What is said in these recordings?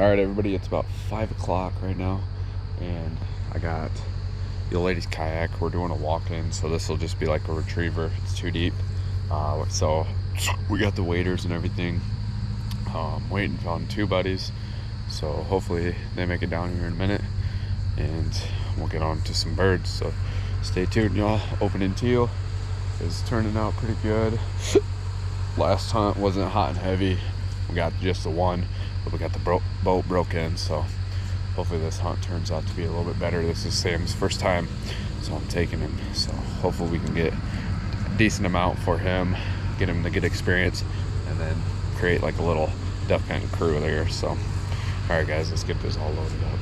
All right, everybody, it's about 5 o'clock right now, and I got the old lady's kayak. We're doing a walk-in, so this will just be like a retriever. It's too deep. So we got the waders and everything. Waiting on 2 buddies, so hopefully they make it down here in a minute, and we'll get on to some birds. So stay tuned, y'all. Opening teal is turning out pretty good. Last hunt wasn't hot and heavy. We got just the one, but we got the boat broke in, so hopefully this hunt turns out to be a little bit better. This is Sam's first time, so I'm taking him. So hopefully we can get a decent amount for him, get him the good experience, and then create like a little duck hunting crew there. So all right, guys, let's get this all loaded up.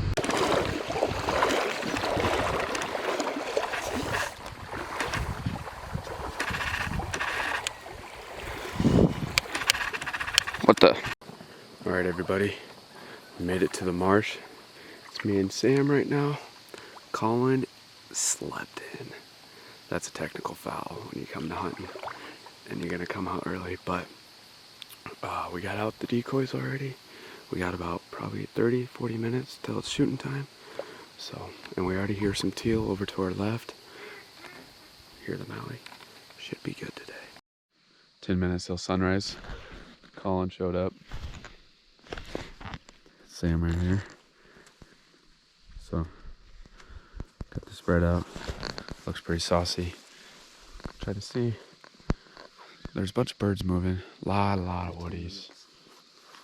What the? All right, everybody, we made it to the marsh. It's me and Sam right now. Colin slept in. That's a technical foul when you come to hunting, and you're gonna come out early, but we got out the decoys already. We got about probably 30-40 minutes till it's shooting time. So, and we already hear some teal over to our left. Hear the Maui. Should be good today. 10 minutes till sunrise. Colin showed up. Sam right here. So, got the spread out. Looks pretty saucy. Try to see. There's a bunch of birds moving. Lot of woodies.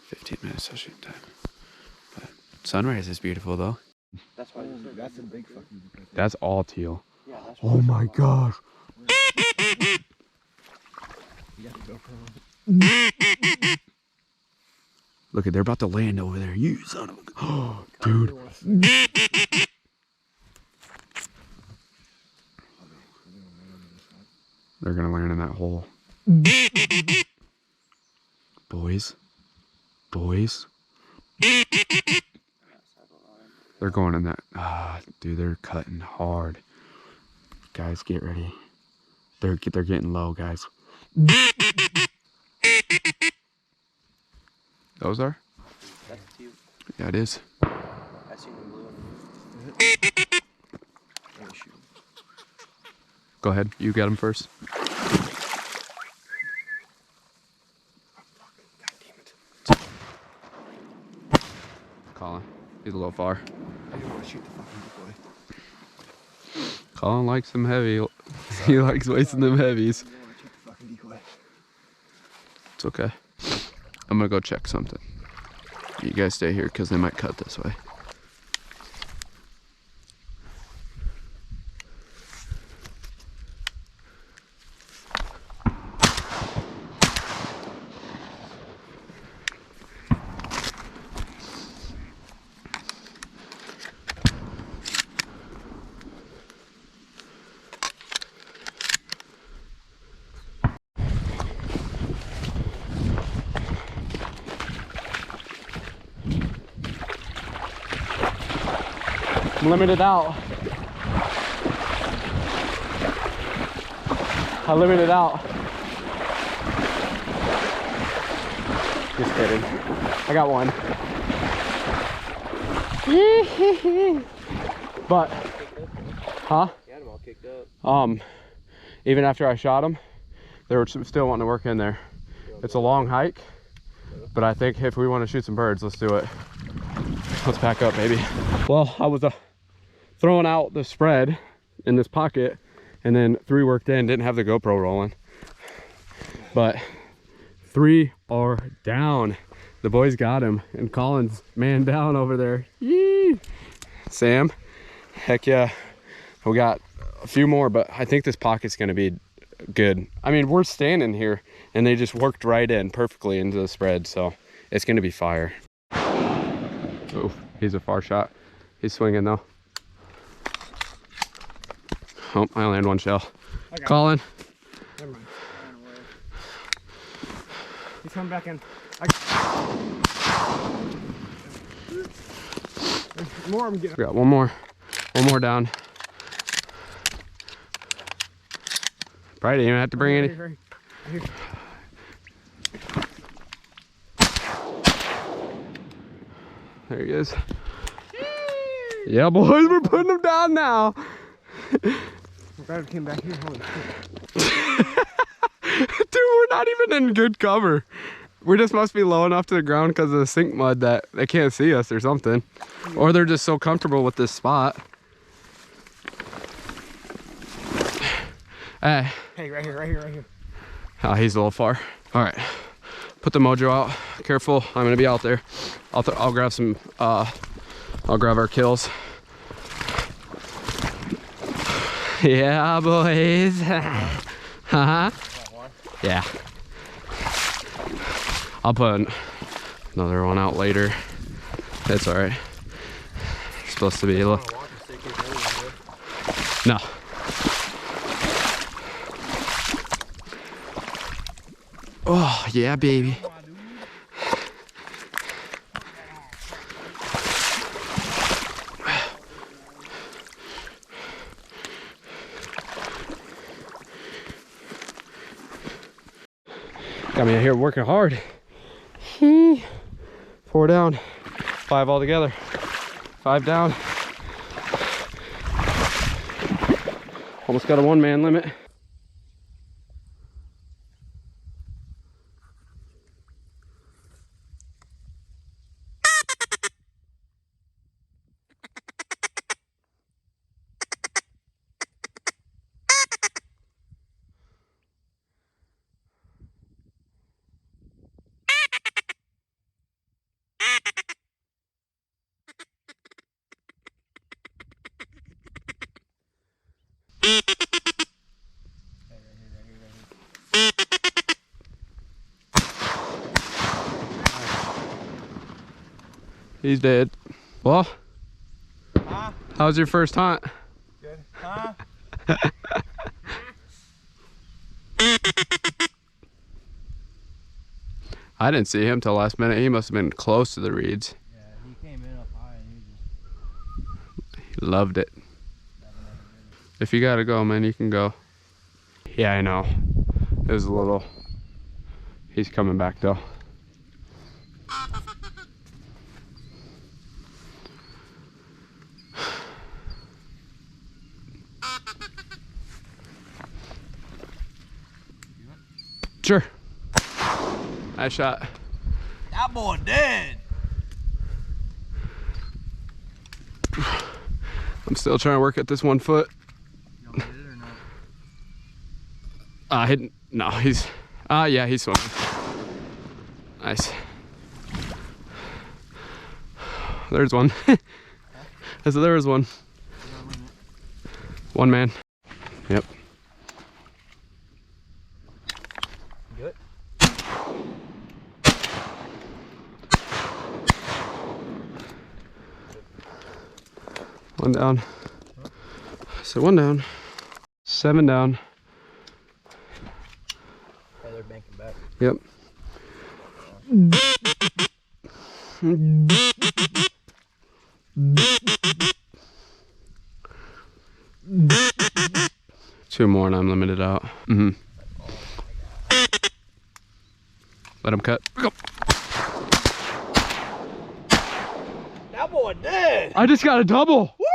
15 minutes till shooting time. But sunrise is beautiful though. That's why that's a big fucking. That's all teal. Yeah, that's oh my gosh. You got the GoPro. Look, they're about to land over there. You son of a... Oh, dude. They're gonna land in that hole. Boys. They're going in that. Dude, they're cutting hard. Guys, get ready. They're getting low, guys. Those are? That's teal. Yeah, it is. I seen them blue. Go ahead. You got them first. God damn it. Colin, he's a little far. I didn't want to shoot the fucking decoy. Colin likes them heavy. He likes wasting them heavies. I didn't want to shoot the fucking decoy. It's okay. I'm gonna go check something. You guys stay here because they might cut this way. Limited out. I limited out. Just kidding. I got one. But, huh? You had them all kicked up. Even after I shot them, they were still wanting to work in there. It's a long hike, but I think if we want to shoot some birds, let's do it. Let's pack up, baby. Well, I was throwing out the spread in this pocket, and then 3 worked in, didn't have the GoPro rolling, but 3 are down. The boys got him, and Colin's man down over there. Yee! Sam, heck yeah. We got a few more, but I think this pocket's gonna be good. I mean, we're standing here and they just worked right in perfectly into the spread, so it's gonna be fire. Oh, he's a far shot. He's swinging though. Oh, I only had 1 shell. Colin. Never mind. He's coming back in. There's more of them getting. We got one more down. Probably didn't even have to bring any. Right here. There he is. Yeah, boys, we're putting him down now. I'm glad we came back here. Holy shit. Dude, we're not even in good cover. We just must be low enough to the ground because of the sink mud that they can't see us or something. Or they're just so comfortable with this spot. Hey. Hey, right here, right here, right here. Oh, he's a little far. All right, put the mojo out. Careful, I'm gonna be out there. I'll grab some, I'll grab our kills. Yeah, boys. Huh? Yeah. I'll put another one out later. It's all right. It's supposed to be a little. No. Oh, yeah, baby. Got me out here working hard. 4 down, 5 all together. 5 down. Almost got a 1-man limit. He's dead. Well, how's your first hunt? Good. Huh? I didn't see him till last minute. He must have been close to the reeds. Yeah, he came in up high and He loved it. If you gotta go, man, you can go. Yeah, I know. It was a little. He's coming back though. Sure. Nice shot. That boy dead. I'm still trying to work at this 1 foot. You want to get it or no? No, he's, yeah, he's swimming. Nice. There's one. I said there was one. 1 man. Yep. Good. One down. I said 1 down. 7 down. Yeah, they're banking back. Yep. Two more and I'm limited out. Mm-hmm. Let him cut. Go. That boy dead. I just got a double. Woo!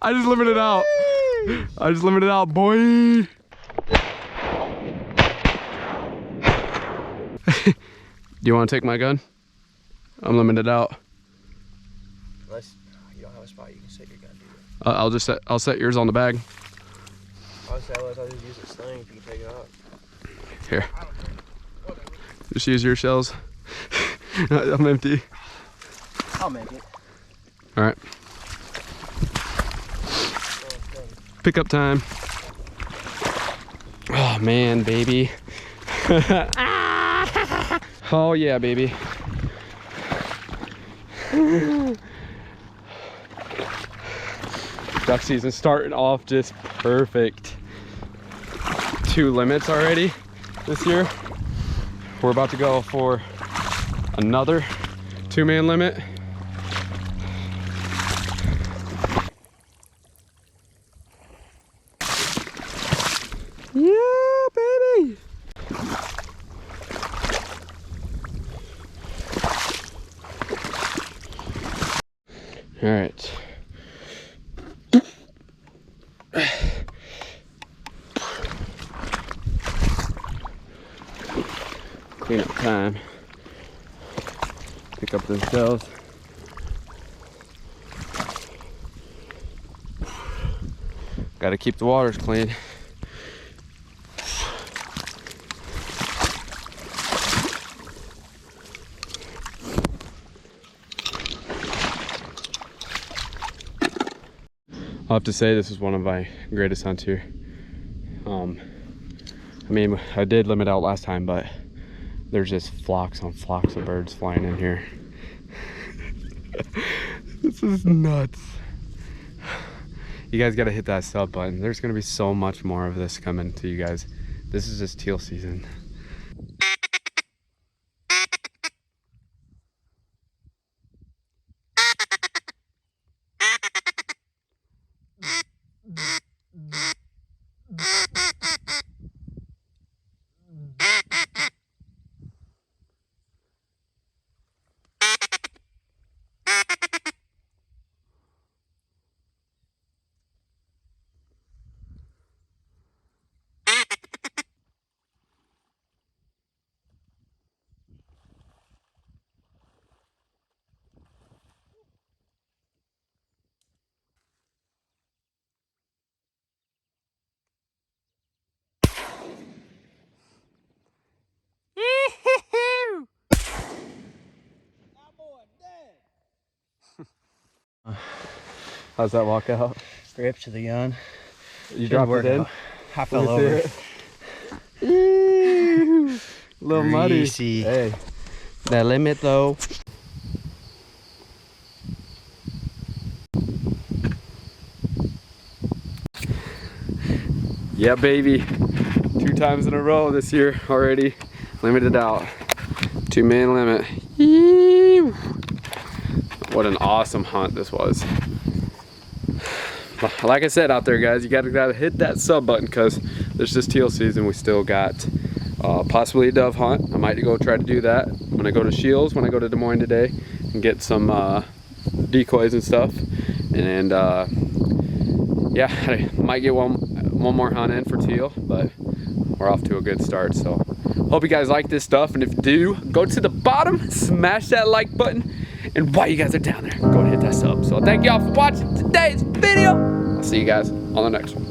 I just limited out. I just limited out, boy. Do you want to take my gun? I'm limited out. Unless you don't have a spot, you can set your gun, dude. I'll set yours on the bag. Honestly, I'll just use a sling if you can take it out. Here. Just use your shells. I'm empty. I'll make it. All right. Pickup time. Oh man, baby. Oh yeah, baby. Duck season starting off just perfect. 2 limits already this year. We're about to go for another 2-man limit. Yeah, baby. All right. Clean up time. Pick up those shells. Got to keep the waters clean. I'll have to say this is one of my greatest hunts here. I mean, I did limit out last time, but there's just flocks on flocks of birds flying in here. This is nuts. You guys got to hit that sub button. There's going to be so much more of this coming to you guys. This is just teal season. How's that walk out? Grip to the gun. You dropped it in? I fell over. A little Greasy. muddy. Hey, that limit though. Yeah, baby. 2 times in a row this year already. Limited out. 2-man limit. Eew. What an awesome hunt this was. Like I said out there, guys, you gotta hit that sub button because there's just teal season. We still got possibly a dove hunt. I might go try to do that when I go to Shields, when I go to Des Moines today, and get some decoys and stuff. And yeah, I might get one more hunt in for teal, but we're off to a good start. So hope you guys like this stuff, and if you do, go to the bottom, smash that like button, and while you guys are down there, go and hit that sub. So thank y'all for watching today's video. I'll see you guys on the next one.